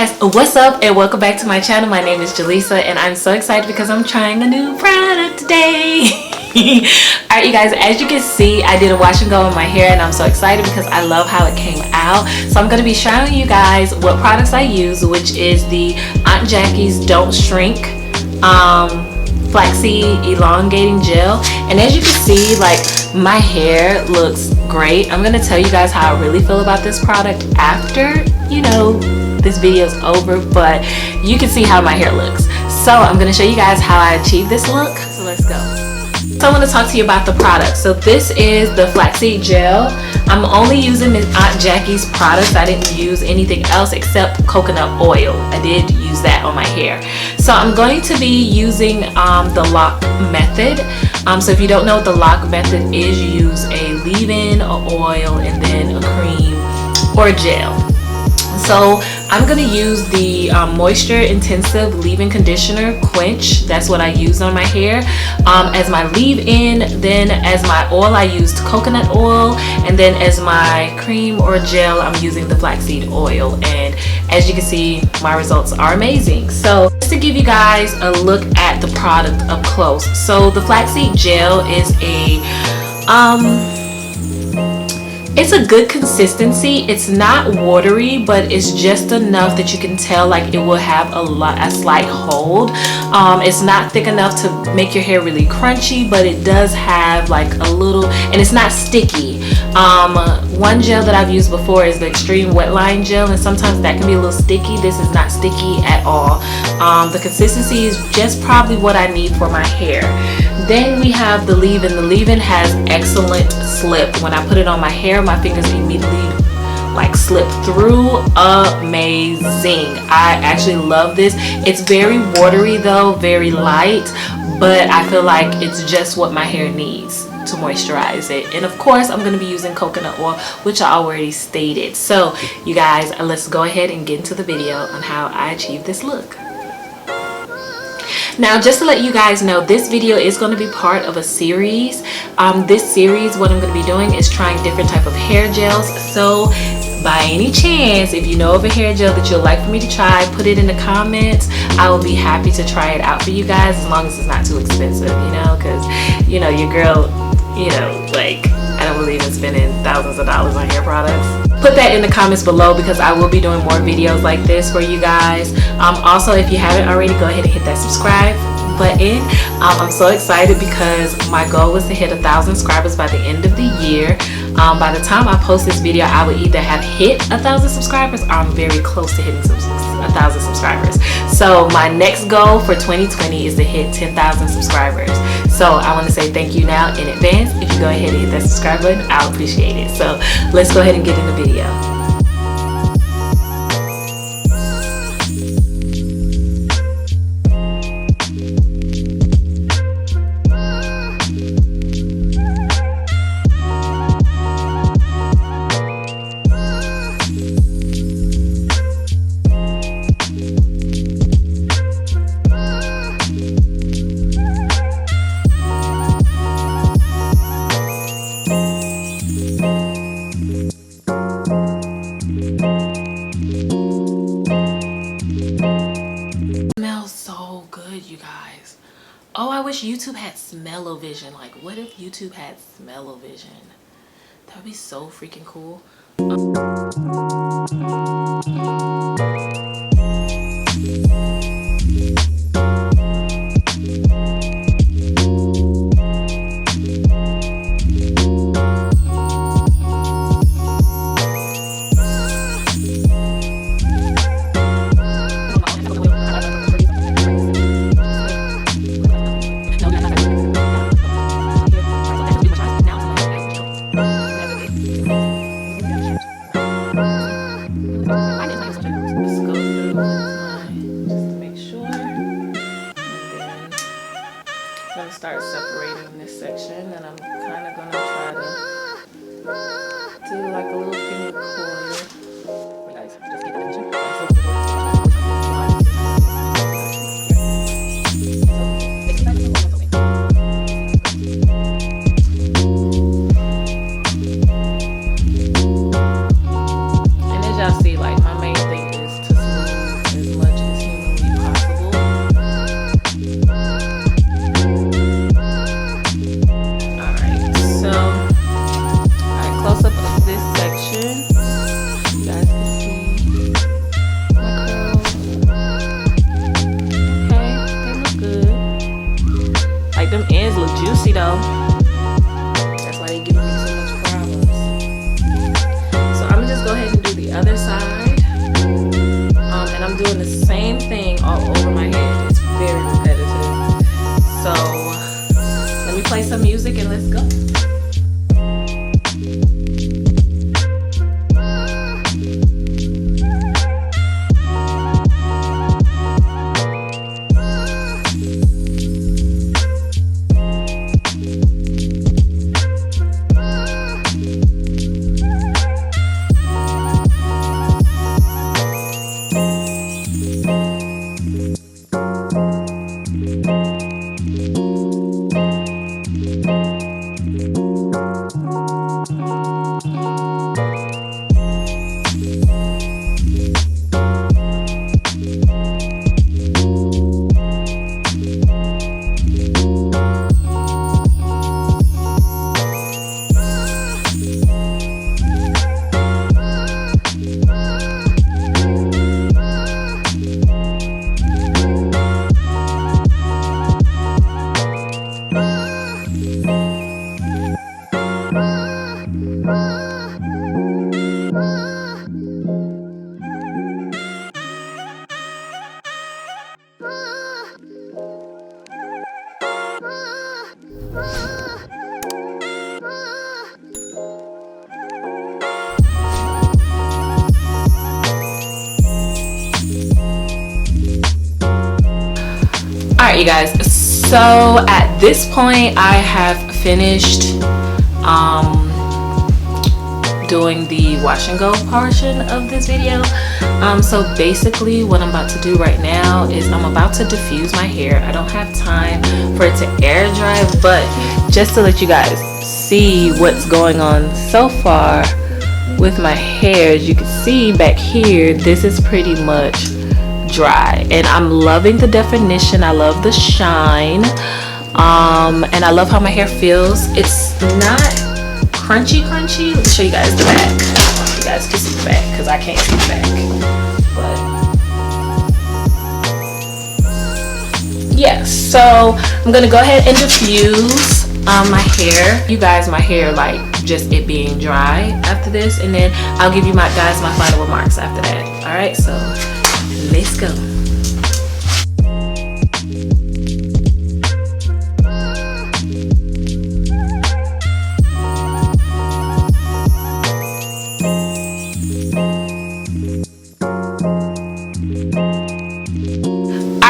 guys, what's up and welcome back to my channel. My name is Jylesa and I'm so excited because I'm trying a new product today. Alright you guys, as you can see, I did a wash and go on my hair and I'm so excited because I love how it came out. So I'm going to be showing you guys what products I use, which is the Aunt Jackie's Don't Shrink Flaxseed Elongating Gel. And as you can see, like, my hair looks great. I'm going to tell you guys how I really feel about this product after, you know, this video's over, but you can see how my hair looks. So I'm going to show you guys how I achieved this look. So let's go. So I want to talk to you about the product. So this is the flaxseed gel. I'm only using Miss Aunt Jackie's products. I didn't use anything else except coconut oil. I did use that on my hair. So I'm going to be using the lock method. So if you don't know what the lock method is, you use a leave-in, an oil, and then a cream or a gel. So I'm going to use the Moisture Intensive Leave-In Conditioner Quench. That's what I used on my hair as my leave-in. Then as my oil, I used coconut oil. And then as my cream or gel, I'm using the flaxseed oil. And as you can see, my results are amazing. So just to give you guys a look at the product up close. So the flaxseed gel is it's a good consistency. It's not watery, but it's just enough that you can tell like it will have a slight hold. It's not thick enough to make your hair really crunchy, but it does have like a little, and it's not sticky. One gel that I've used before is the Extreme Wetline Gel, and sometimes that can be a little sticky. This is not sticky at all. The consistency is just probably what I need for my hair. Then we have the leave-in. The leave-in has excellent slip. When I put it on my hair, my fingers immediately like slip through. Amazing. I actually love this. It's very watery though, very light, but I feel like it's just what my hair needs to moisturize it. And of course I'm going to be using coconut oil, which I already stated. So you guys, let's go ahead and get into the video on how I achieved this look. Now, just to let you guys know, this video is going to be part of a series. This series, what I'm going to be doing is trying different type of hair gels. So by any chance, if you know of a hair gel that you'd like for me to try, put it in the comments. I will be happy to try it out for you guys, as long as it's not too expensive, you know, because, you know, your girl, you know, like, I don't believe in spending thousands of dollars on hair products. Put that in the comments below because I will be doing more videos like this for you guys. Also, if you haven't already, go ahead and hit that subscribe button. I'm so excited because my goal was to hit 1,000 subscribers by the end of the year. By the time I post this video, I will either have hit 1,000 subscribers or I'm very close to hitting 1,000 subscribers. So my next goal for 2020 is to hit 10,000 subscribers. So I want to say thank you now in advance. If you go ahead and hit that subscribe button, I'll appreciate it. So let's go ahead and get in the video. You guys, oh, I wish YouTube had smell-o-vision. Like, what if YouTube had smell-o-vision? That would be so freaking cool. juicy though. That's why they giving me so much problems. So I'm gonna just go ahead and do the other side. And I'm doing the same thing all over my head. It's very repetitive. So let me play some music and let's go. Alright, you guys, so at this point I have finished doing the wash and go portion of this video. So basically what I'm about to do right now is I'm about to diffuse my hair. I don't have time for it to air dry, but just to let you guys see what's going on so far with my hair, as you can see back here, this is pretty much dry, and I'm loving the definition. I love the shine, and I love how my hair feels. It's not crunchy. Let me show you guys the back. You guys can see the back because I can't see the back. But yeah, so I'm gonna go ahead and diffuse my hair. You guys, my hair, like just it being dry after this, and then I'll give you my final remarks after that. All right, so let's go.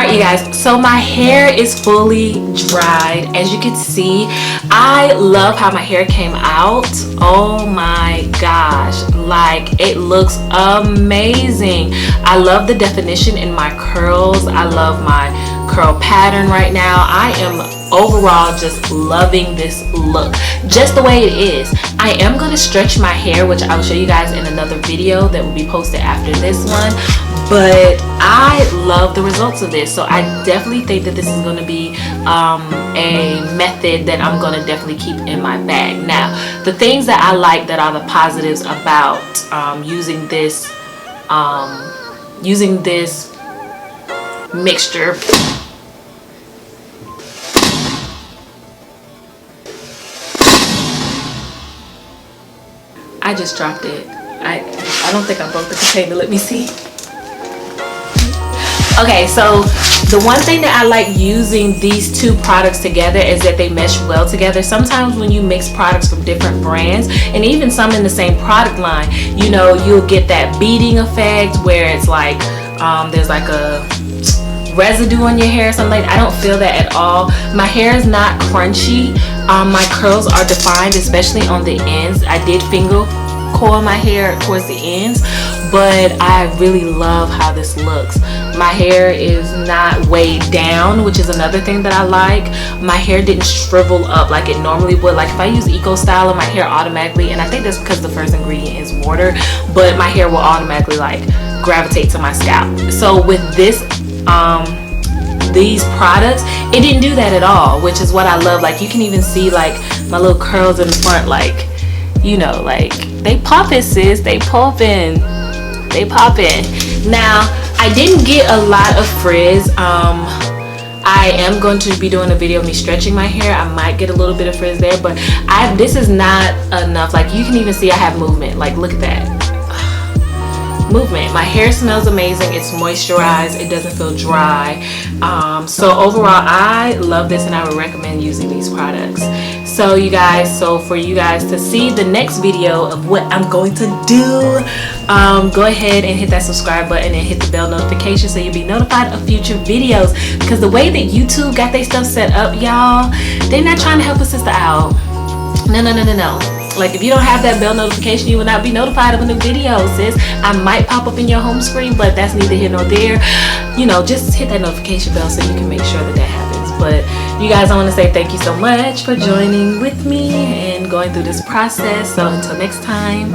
You guys, so my hair is fully dried. As you can see, I love how my hair came out. Oh my gosh, like it looks amazing. I love the definition in my curls. I love my curl pattern right now. I am overall just loving this look just the way it is. I am going to stretch my hair, which I will show you guys in another video that will be posted after this one. But I love the results of this, so I definitely think that this is going to be a method that I'm going to definitely keep in my bag. Now, the things that I like that are the positives about using this mixture. I just dropped it. I don't think I broke the container. Let me see. Okay, so the one thing that I like using these two products together is that they mesh well together. Sometimes when you mix products from different brands, and even some in the same product line, you know, you'll get that beading effect where it's like there's like a residue on your hair or something. I don't feel that at all. My hair is not crunchy. My curls are defined, especially on the ends. I did finger coil my hair towards the ends, but I really love how this looks. My hair is not weighed down, which is another thing that I like. My hair didn't shrivel up like it normally would. Like if I use Eco Styler, my hair automatically, and I think that's because the first ingredient is water, but my hair will automatically like gravitate to my scalp. So with this these products, it didn't do that at all, which is what I love. Like you can even see like my little curls in the front, like, you know, like they poppin', sis, they poppin'. Now I didn't get a lot of frizz. I am going to be doing a video of me stretching my hair. I might get a little bit of frizz there, but this is not enough. Like, you can even see I have movement. Like, look at that. Movement. My hair smells amazing. It's moisturized. It doesn't feel dry. So overall, I love this and I would recommend using these products. So you guys, for you guys to see the next video of what I'm going to do, go ahead and hit that subscribe button and hit the bell notification so you'll be notified of future videos. Because the way that YouTube got their stuff set up, y'all, they're not trying to help a sister out. No. Like, if you don't have that bell notification, you will not be notified of a new video, sis. I might pop up in your home screen, but that's neither here nor there. You know, just hit that notification bell so you can make sure that happens. But you guys, I want to say thank you so much for joining with me and going through this process. So until next time,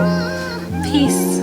peace.